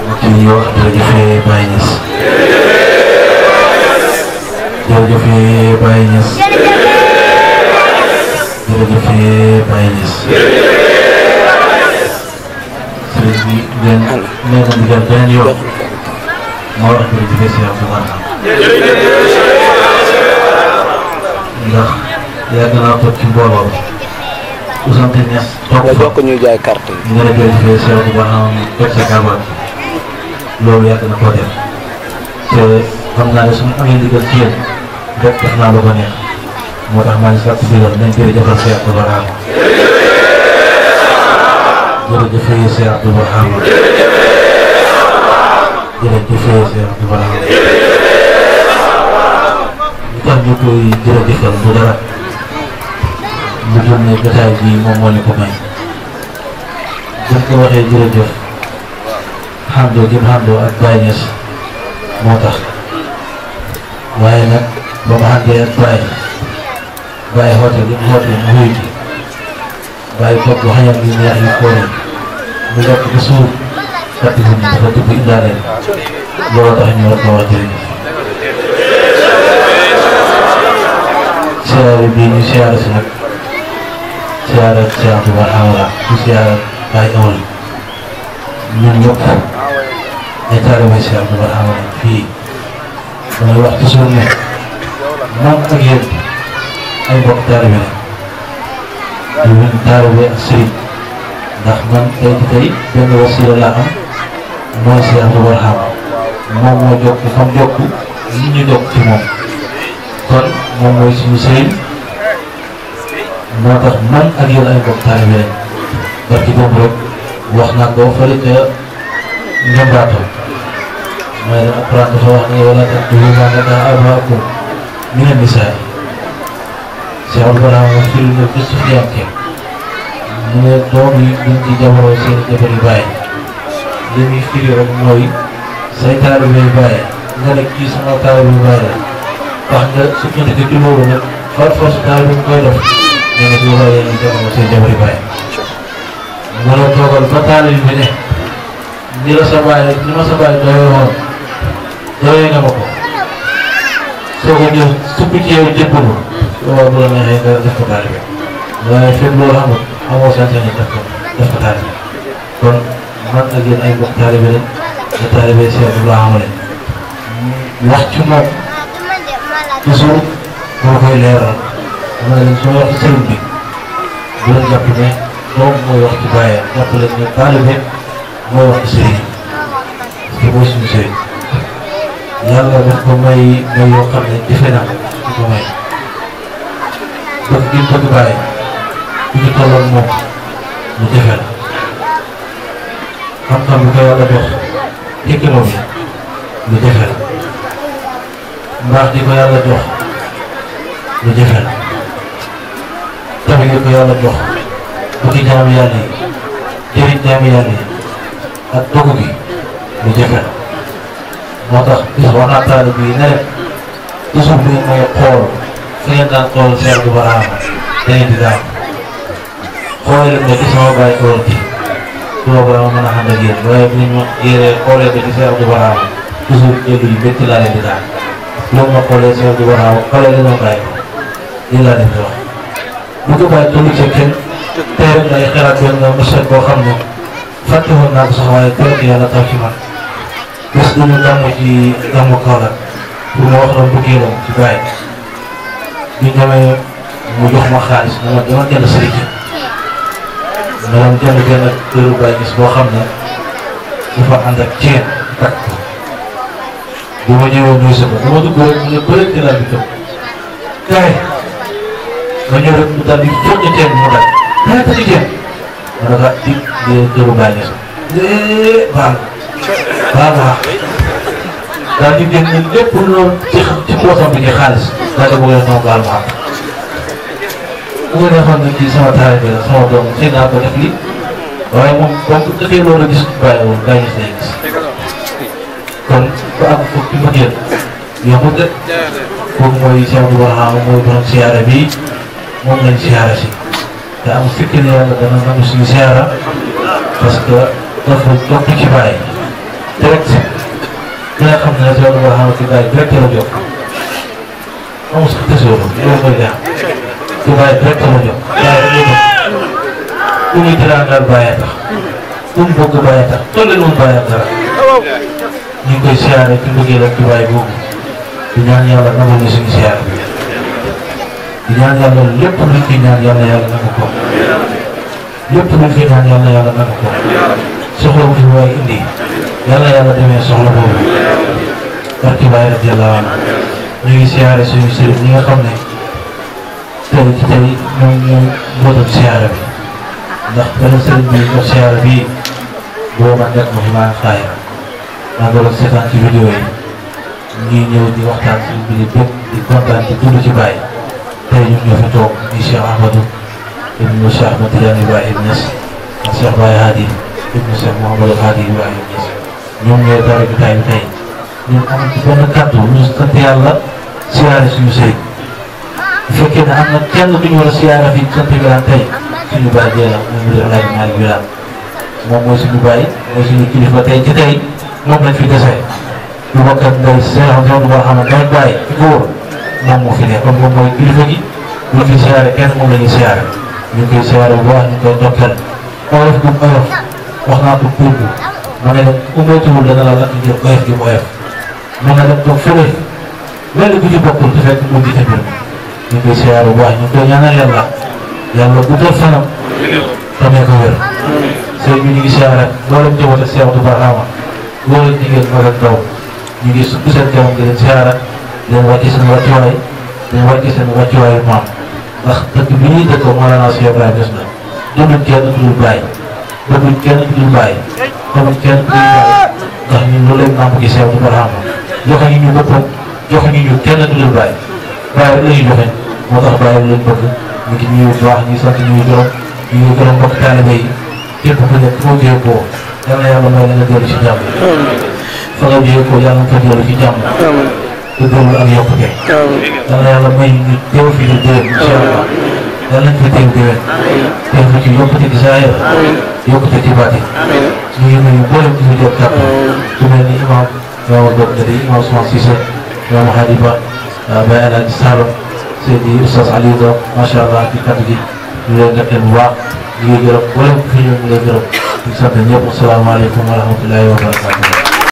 mbokk yi ñu wax jërëjëf Baye Niass jërëjëf Baye Niass jërëjëf Baye Niass sëriñ bi leen nee na ndigal beneen yoon moo wax jërëjëf Cheikh bu baax ndax yàgg naa toog ci mbooloo Ousmane Niass toog fa bokk ñuy jaay carte yi nga ne jërëjëf Cheikh bu baax teg sa kabaat loolu yàgg na koo def te xam naa ne suñu amee ndigal ci yéen rek def naa lu ko neex moo tax maa ngi sàkku ndigal nañ jërëjëfal Cheikh Abdou Barham jërëjëf Cheikh Abdou Barham jërëjëf Cheikh Abdou Barham li tax ñu koy jërëjëfal bu dara lu dul ne jotaay bi moom moo ñu ko may buñ ko waxee jërëjëf xamdoo gi mu xamdoo ak Baye Niass moo tax waaye nag ba ma àndee ak Baye xoote li mu xoote mu wuyu ci Baye toog bu xañam yu neex yu koore mu lekk ba suur fàtte ko dafa dugg indaale looloo tax ñu war ko wax jërëjëf siyaare bii ñu siyaare si nag siyaare ak Cheikh Abdou Barham la ñu siyaare Baye Awal ñun ñëpp ay taalibe Cheikh Abdou Barham la fii damay wax toujours ne moom ak yéen ay mbokk taalibe la di wén taalibe ak sëriñ ndax man tey ci tey benn wasila laa am mooy Cheikh Abdou Barham moom moo jokk fam jokk li ñu jokk ci moom kon moom mooy suñu sëriñ moo tax man ak yéen ay mbokk taalibe lañ barki boobu rek wax naa ko fële ca Njambaato mooy ne alquran dafa wax ne wala taqtulu maa katabaa abaakum mina nisaa Cheikh Abdou Barham wax firi na gëstu fiyanke mu ne doom yi duñ ci jabaroo seen jabar yi bàyyi li muy firi rek mooy say taalibe bàyyi nga ne kii sama taalibe bàyyi la wax nga sukkandiku ci loolu nag par force taalibe bi koy def nee na su boobaa yéen a jabaroo seen jabar yi bàyyi mu ne toogal ba taalibe bi ne ni la sa bàyyi ni ma sa bàyyi doyoo woon doyoo nga ma ko soo ko ñëw suppi ci yow jëppalu waaw bu la neexee nga def ko taalibe waaye fekk loolu amul amoo sañ-sañ def ko taalibe kon man ak yéen ay mbokk taalibe lañ te taalibe Cheikh Abdou Barham lañ wax ci moom toujours boo koy leeral ma ne leen soo wax ci sëriñ bi bu leen jàpp ne doom mooy wax ci bàyyam jàpp leen ne taalibe mooy wax ci sëriñ parce que mooy suñu sëriñ yàlla daf ko may yoo xam ne defe na di ko may bëgg gi bëgg bàyyi bu ñu tolloon moom lu jafe la xam-xam bi ko yàlla jox hikma bi lu jafe la mbaax di ko yàlla jox lu jafe la tabi gi ko yàlla jox bëgg jaamu yàlla yi jëriñ jaamu yàlla yi ak dogu gi lu jafe la moo tax bis wax naa taalibe bi ne leen toujours bu ngeen may xool fu ngeen daan xool Cheikh Abdou Barham da ngeen di daan xoolee leen ne ci sama bàyyi xool ci su ma ko mën a ànd ak yéen waaye bu ñu ma yéree xoolee ko ci Cheikh Abdou Barham toujours dégg yu métti laa leen di daan loolu ma xoolee Cheikh Abdou Barham xoolee leen ma bàyyi ko lii laa leen di wax bu ko bàyyi tollu ci kenn tey rek lay xalaat benn message boo xam ne fàtte woon naa ko sax waaye tey yàlla taw ci man bés dañu gàmmu ci gàmmu Kaolack pour ma wax la mbëggeelam ci bàyyi bi ñëwee mu jox ma xaalis dama jënd sëriñ ma doon jënd benn këru Baye Niass boo xam ne dafa ànd ak ceen takk ko bu ma ñëwee nuyu sa ko dama dugg rek mu ne bëri ci laa bi tëb kaay ma ñëw rek mu daal di fóot ci ceen mu daj kaay ko ci ceen ma ne ko di këru Baye Niass baal ma daal di génn lépp loolu ci poosam bi ci xaalis daal di bëgg a baal ma bu ko defoon nag ci sama taalibe la sama doom xëy naa ko def lii waaye moom donc dafay loolu gis bàyyi woon Baye Niass lay gis kon ba am foofu fi ma génn yombut de kooku mooy Cheikh Abdou Barham mooy borom siyaara bi moom lañ siyaara si te am fekk ne yàlla dana nangu suñu siyaara parce que dafa topp ci bàyyi direct li nga xam ne Cheikh Abdou Barhama ci Baye direct la jox amul sax tesoro loolu mooy li am ci Baye direct la jox Baye rek la ku muy tiraangal Baye tax ku mu bëgg Baye tax toll leen woon Baye ak dara ñu ngi koy siyaare ci bëggee rek ci Baye boobu di ñaan yàlla nangu ñu suñu siyaare bi di ñaan yàlla lépp luñ fi ñaan yàlla yàlla nangu ko lépp luñ fi ñaan yàlla nangu ko soxla bu fi waaye indi yàlla demee soxla boobu barki Baye radiyallahu anhu ñu ngi siyaare suñu sëriñ ñi nga xam ne tey ñoom ñoo mbootam siyaare bi ndax benn sëriñ bi jox siyaare bii boo ma nekk ma fi maa xaayra maa ngi doon seetaan ci vidéo yi ñuy ñëw di waxtaan si bi di bëgg di kontaan di dund ci Baye tey ñun ñoo fi toog di Cheikh Ahmadou ibnu Cheikh Ahmad Tidiane Ibrahim Niass ak Cheikh Baye Hadi ibnu Cheikh Mouhamadou Hadi Ibrahim Niass ñoom ñooy dara bi tay bi tey ñun am ci benn kàddu ñu sant yàlla siyaare suñu sëriñ bu fekkee ne am na kenn du ñu war a siyaare fii sant Birane tey suñu Baye Dieng la moom mu def laaj Malick Birane moom mooy suñu Baye mooy suñu kilifa tey ci tey moom lañ fi dese lu bokkat ngay Cheikh Abdou Barhama day Baye ci góor moom moo fi ne kon moom mooy kilifa gi buñ fi siyaare kenn moom la ñuy siyaare ñu ngi koy siyaare bu baax ñu ngi koy ndokkeel oyof gi mu oyof wax naa ko pour ma ne leen ku moytuwul dana la lakk ngir oyof gi mu oyof mën na dem toog fële mel ni ku ci bokkul te fekk mu jiite mbir mi ñu ngi koy siyaare bu baax ñu ngi koy ñaanal yàlla guddal fanam tamee ko wér sëñ bi ñu ngi siyaare mboolem jëwat ak Cheikh Abdou Barhama góor ak jigéen mag ak ndaw ñu ngi sukk seen kanam di leen siyaare leen wàcce seen wàccuwaay leen wàcce seen wàccuwaayu maam ndax dëkk bi ñuy dëkk Mawlana Cheikh Ibrahima Niass na dunduñ kenn ku dul Baye dunduñ kenn ku dul Baye xamuñ kenn ku dul Baye ndax ñun loolu lañ nàmp gi Cheikh Abdou Barhama joxe ñu boppam joxe ñu kenn ku dul Baye Baye rek la ñuy joxe moo tax Baye lañ bëgg ñu ngi ñuy baax ñu sant ñuy gërëm mbokk taalibe yi képp ku nekk foo jëyee koo yal na yàlla may la nga dellu ci jàmm fa nga jëyee koo yàlla nga ko dellu ci jàmm te dellu ak yokkute yal na yàlla may ñu teew fi di déwén incha allah yal nañ fi teew déwén teew fi ci yokkute ci zaahir yokkute ci baatin ñu ngi nuyu mboolem ci fi jot kàpp ku mel ni imam Yawal Bob Ndadi imam Ousmane Cissé imam Hadi Ba Baye El Hadj Saloum Seydi Oustaz Aliou Ba macha allah ci kàddu gi ñu leen gàtteel bu baax ñu ngi gërëm mboolem fi ñu ngi leen gërëm di sant ñëpp asalaamaaleykum wa rahmatullahi wa barakatuh